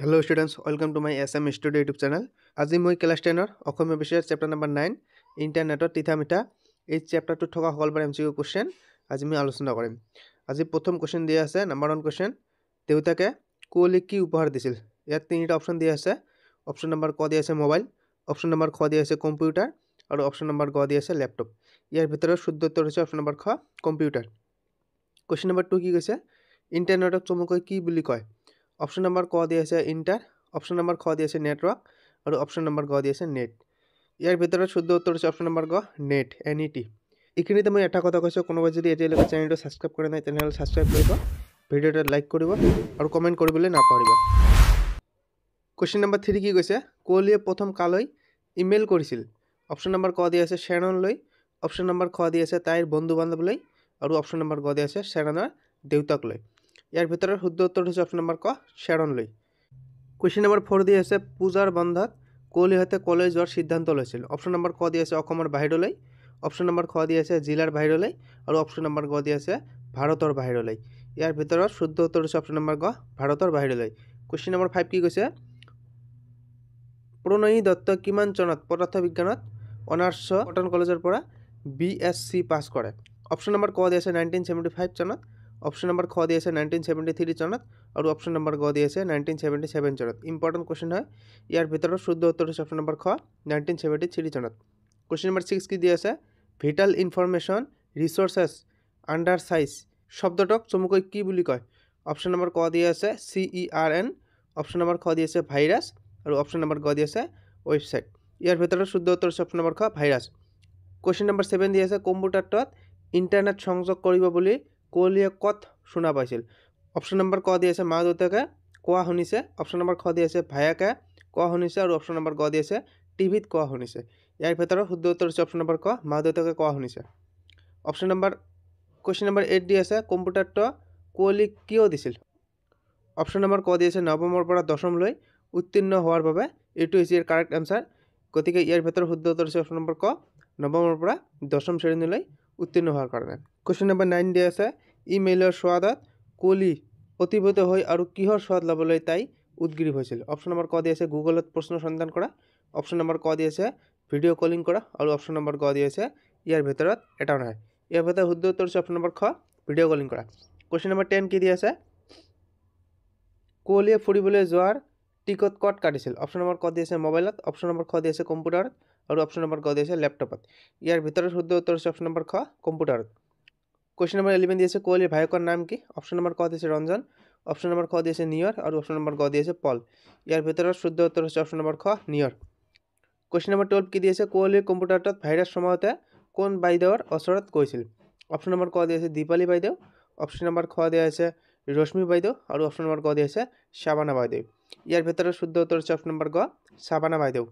Hello students, welcome to my SM Studio YouTube channel. আজি মই class 10 অসমীয়া বিষয়ৰ chapter number 9 ইন্টাৰনেটৰ তিথামিঠা এই চেপ্টাৰটো থকা সকলোবাৰ এমসিকিউ কোশ্চেন আজি মই আলোচনা কৰিম। আজি প্ৰথম কোশ্চেন দিয়া আছে নম্বৰ 1 কোশ্চেন দেউতাকে কোহলি কি উপহাৰ দিছিল। ইয়াত তিনিটা অপচন দিয়া আছে। অপচন নম্বৰ ক দিয়া আছে মোবাইল, অপচন নম্বৰ খ দিয়া আছে কম্পিউটাৰ আৰু অপচন নম্বৰ গ দিয়া আছে ল্যাপটপ। ইয়াৰ ভিতৰত শুদ্ধ উত্তৰ হৈছে অপচন নম্বৰ খ কম্পিউটাৰ। কোশ্চেন নম্বৰ 2 কি কৈছে ইন্টাৰনেটক চমুকৈ কি বুলি কয়। অপচন নম্বৰ ক দিয়া আছে ইন্টাৰ, অপচন নম্বৰ খ দিয়া আছে নেটৱৰ্ক আৰু অপচন নম্বৰ গ দিয়া আছে নেট। ইয়াৰ ভিতৰত শুদ্ধ উত্তৰ হৈছে অপচন নম্বৰ গ নেট NET। এইখিনিতে মই এটা কথা কৈছোঁ, কোনোবাই যদি এতিয়ালৈকে চেনেলটো ছাবস্ক্ৰাইব কৰা নাই তেনেহ'লে ছাবস্ক্ৰাইব কৰিব, ভিডিঅ'টো লাইক কৰিব আৰু কমেণ্ট কৰিবলৈ নাপাহৰিব। কোশ্চেন নম্বৰ 3 কি কৈছে কোহলিয়ে প্ৰথম কালৈ ইমেইল কৰিছিল। অপচন নম্বৰ ক দিয়া আছে শ্বেৰনলৈ, অপচন নম্বৰ খ দিয়া আছে তাইৰ বন্ধু বান্ধৱলৈ আৰু অপচন নম্বৰ গ দিয়া আছে শ্বেৰনৰ দেউতাকলৈ। ইয়াৰ ভিতৰত শুদ্ধ উত্তৰ হৈছে অপচন নম্বৰ ক শ্বেৰনলৈ। কোশ্চেন নম্বৰ 4 দিয়া আছে পূজাৰ বন্ধত কোহলিহঁতে কলৈ যোৱাৰ সিদ্ধান্ত লৈছিল। অপচন নম্বৰ ক দিয়া আছে অসমৰ বাহিৰলৈ, অপচন নম্বৰ খ দিয়া আছে জিলাৰ বাহিৰলৈ আৰু অপচন নম্বৰ গ দিয়া আছে ভাৰতৰ বাহিৰলৈ। ইয়াৰ ভিতৰত শুদ্ধ উত্তৰ হৈছে অপচন নম্বৰ গ ভাৰতৰ বাহিৰলৈ। কোশ্চেন নম্বৰ 5 কি কৈছে প্ৰণয়ী দত্ত কিমান চনত পদাৰ্থ বিজ্ঞানত অনাৰ্স কটন কলেজৰ পৰা BSc পাছ কৰে। অপচন নম্বৰ ক দিয়া আছে 1975 চনত, অপচন নম্বৰ খ দিয়া আছে 1973 চনত আৰু অপচন নম্বৰ গ দিয়া আছে 1977 চনত। ইম্পৰ্টেণ্ট কোশ্চেন হয়। ইয়াৰ ভিতৰত শুদ্ধ উত্তৰ হৈছে অপচন নম্বৰ খ 1973 চনত। কোশ্চেন নম্বৰ 6 কি দিয়া আছে vital information resources under size শব্দটোক চমুকৈ কি বুলি কয়। অপচন নম্বৰ ক দিয়া আছে CERN, অপচন নম্বৰ খ দিয়া আছে ভাইৰাছ আৰু অপচন নম্বৰ গ দিয়া আছে ৱেবছাইট। ইয়াৰ ভিতৰত শুদ্ধ উত্তৰ হৈছে অপচন নম্বৰ খ ভাইৰাছ। কোশ্চেন নম্বৰ 7 দিয়া আছে কম্পিউটাৰটোত ইণ্টাৰনেট সংযোগ কৰিব বুলি কোহলিয়ে ক'ত শুনা পাইছিল। অপচন নম্বৰ ক দিয়া আছে মা দেউতাকে কোৱা শুনিছে, অপচন নম্বৰ খ দিয়া আছে ভায়াকে কোৱা শুনিছে আৰু অপচন নম্বৰ গ দিয়া আছে টিভিত কোৱা শুনিছে। ইয়াৰ ভিতৰত শুদ্ধ উত্তৰ হৈছে অপচন নম্বৰ ক মা দেউতাকে কোৱা শুনিছে। অপচন নম্বৰ কোশ্চেন নম্বৰ 8 দিয়া আছে কম্পিউটাৰটো কোহলিক কিয় দিছিল। অপচন নম্বৰ ক দিয়া আছে নৱমৰ পৰা দশমলৈ উত্তীৰ্ণ হোৱাৰ বাবে। এইটো হৈছে ইয়াৰ কাৰেক্ট এনচাৰ। গতিকে ইয়াৰ ভিতৰত শুদ্ধ উত্তৰ হৈছে অপচন নম্বৰ ক নৱমৰ পৰা দশম শ্ৰেণীলৈ উত্তীৰ্ণ হোৱাৰ কাৰণে। কোশ্চেন নম্বৰ 9 দিয়া আছে ইমেইলৰ সোৱাদত কোহলি অতিভূত হৈ আৰু কিহৰ সোৱাদ ল'বলৈ তাই উদ্গ্ৰীৱ হৈছিল। অপচন নম্বৰ ক দিয়া আছে গুগলত প্ৰশ্ন সন্ধান কৰা, অপচন নম্বৰ ক দিয়া আছে ভিডিঅ' কলিং কৰা আৰু অপচন নম্বৰ গ দিয়া আছে ইয়াৰ ভিতৰত এটাও নহয়। ইয়াৰ ভিতৰত শুদ্ধ উত্তৰ হৈছে অপচন নম্বৰ খ ভিডিঅ' কলিং কৰা। কোশ্চেন নম্বৰ 10 কি দিয়া আছে কোহলিয়ে ফুৰিবলৈ যোৱাৰ টিকট ক'ত কাটিছিল। অপচন নম্বৰ ক দিয়া আছে মোবাইলত, অপচন নম্বৰ খ দিয়া আছে কম্পিউটাৰত আৰু অপচন নম্বৰ গ দিয়া আছে লেপটপত। ইয়াৰ ভিতৰত শুদ্ধ উত্তৰ হৈছে অপচন নম্বৰ খ কম্পিউটাৰত। কোশ্চেন নম্বৰ 11 দিয়া আছে কোহলিৰ ভায়েকৰ নাম কি। অপচন নম্বৰ ক দিয়া আছে ৰঞ্জন, অপচন নম্বৰ খ দিয়া আছে নিয়ৰ আৰু অপচন নম্বৰ গ দিয়া আছে পল। ইয়াৰ ভিতৰত শুদ্ধ উত্তৰ হৈছে অপচন নম্বৰ খ নিয়ৰ। কোশ্চেন নম্বৰ 12 কি দিয়া আছে কোহলিৰ কম্পিউটাৰটোত ভাইৰাছ সোমাওঁতে কোন বাইদেউৰ ওচৰত গৈছিল। অপচন নম্বৰ ক দিয়া আছে দীপালী বাইদেউ, অপচন নম্বৰ খ দিয়া আছে ৰশ্মি বাইদেউ আৰু অপচন নম্বৰ গ দিয়া আছে শাবানা বাইদেউ। ইয়াৰ ভিতৰত শুদ্ধ উত্তৰ হৈছে অপচন নম্বৰ গ শাবানা বাইদেউ।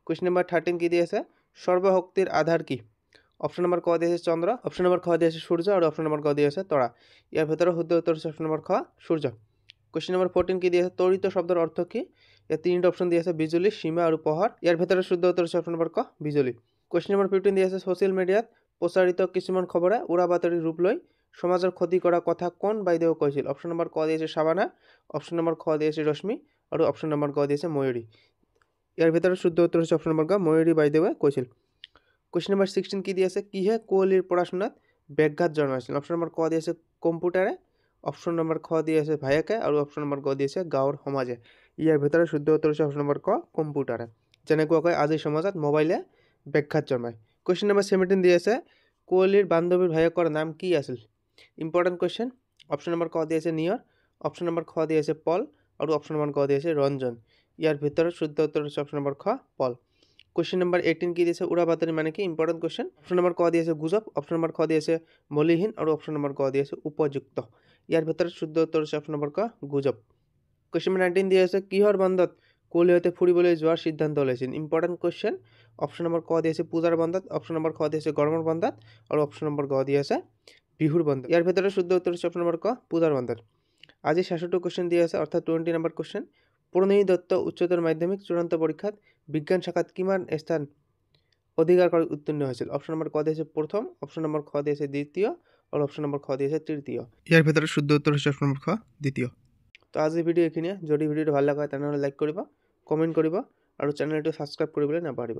কোশ্চেন নম্বৰ 13 কি দিয়া আছে সৰ্বশক্তিৰ আধাৰ কি। অপচন নম্বৰ ক দিয়া আছে চন্দ্ৰ, অপচন নম্বৰ খ দিয়া আছে সূৰ্য আৰু অপচন নম্বৰ গ দিয়া আছে তৰা। ইয়াৰ ভিতৰত শুদ্ধ উত্তৰ হৈছে অপচন নম্বৰ খ সূৰ্য। কোশ্চেন নম্বৰ 14 কি দিয়া আছে তড়িৎ শব্দৰ অৰ্থ কি। ইয়াত তিনিটা অপচন দিয়া আছে বিজুলী, সীমা আৰু পোহৰ। ইয়াৰ ভিতৰত শুদ্ধ উত্তৰ হৈছে অপচন নম্বৰ ক বিজুলী। কোশ্চেন নম্বৰ 15 দিয়া আছে ছ'চিয়েল মিডিয়াত প্ৰচাৰিত কিছুমান খবৰে উৰা বাতৰি ৰূপ লৈ সমাজৰ ক্ষতি কৰা কথা কোন বাইদেউ কৈছিল। অপচন নম্বৰ ক দিয়া আছে শাবানা, অপচন নম্বৰ খ দিয়া আছে ৰশ্মি আৰু অপচন নম্বৰ গ দিয়া আছে ময়ূৰী। ইয়াৰ ভিতৰত শুদ্ধ উত্তৰ হৈছে অপচন নম্বৰ গ ময়ূৰী বাইদেৱে কৈছিল। কোশ্চেন নম্বৰ 16 কি দিয়া আছে কিহে কোহলিৰ পঢ়া-শুনাত ব্যাঘাত জন্মাইছিল। অপচন নম্বৰ ক দিয়া আছে কম্পিউটাৰে, অপচন নম্বৰ খ দিয়া আছে ভায়েকে আৰু অপচন নম্বৰ গ দিয়া আছে গাঁৱৰ সমাজে। ইয়াৰ ভিতৰত শুদ্ধ উত্তৰ হৈছে অপচন নম্বৰ ক কম্পিউটাৰে। যেনেকুৱাকৈ আজিৰ সমাজত মোবাইলে ব্যাঘাত জন্মায়। কোশ্চেন নম্বৰ 17 দিয়া আছে কোহলিৰ বান্ধৱীৰ ভায়েকৰ নাম কি আছিল। Important question. অপচন নম্বৰ ক দিয়া আছে নিয়ৰ, অপচন নম্বৰ খ দিয়া আছে পল আৰু অপচন নম্বৰ গ দিয়া আছে ৰঞ্জন। ইয়াৰ ভিতৰত শুদ্ধ উত্তৰ হৈছে অপচন নম্বৰ খ পল। কোশ্চেন নম্বৰ 18 কি দিছে উৰা বাতৰি মানে কি ইম্পৰ্টেণ্ট কোশ্চেন। অপচন নম্বৰ ক দিয়া আছে গুজব, অপচন নম্বৰ খ দিয়া আছে মলিহীন আৰু অপচন নম্বৰ গ দিয়া আছে উপযুক্ত। ইয়াৰ ভিতৰত শুদ্ধ উত্তৰ হৈছে অপচন নম্বৰ ক গুজব। কোশ্চেন নম্বৰ 19 দিয়া আছে কিহৰ বন্ধত কোহলিহঁতে ফুৰিবলৈ যোৱাৰ সিদ্ধান্ত লৈছিল। Important question. অপচন নম্বৰ ক দিয়া আছে পূজাৰ বন্ধত, অপচন নম্বৰ খ দিয়া আছে গৰমৰ বন্ধত আৰু অপচন নম্বৰ গ দিয়া আছে বিহুৰ বন্ধত। ইয়াৰ ভিতৰত শুদ্ধ উত্তৰ হৈছে অপচন নম্বৰ ক পূজাৰ বন্ধত। আজি 66 কোশ্চেন দিয়া আছে অৰ্থাৎ 20 নম্বৰ কোশ্চেন। প্ৰণয়ী দত্ত উচ্চতৰ মাধ্যমিক চূড়ান্ত পৰীক্ষাত বিজ্ঞান শাখাত কিমান স্থান অধিকাৰ কৰি উত্তীৰ্ণ হৈছিল। অপচন নম্বৰ ক দিয়া আছে প্ৰথম, অপচন নম্বৰ খ দিয়া আছে দ্বিতীয় আৰু অপচন নম্বৰ খ দিয়া আছে তৃতীয়। ইয়াৰ ভিতৰত শুদ্ধ উত্তৰ হৈছে অপচন নম্বৰ খ দ্বিতীয়। তো আজি ভিডিঅ' এইখিনিয়ে। যদি ভিডিঅ'টো ভাল লগা হয় তেনেহ'লে লাইক কৰিব, কমেণ্ট কৰিব আৰু চেনেলটো ছাবস্ক্ৰাইব কৰিবলৈ নাপাহৰিব।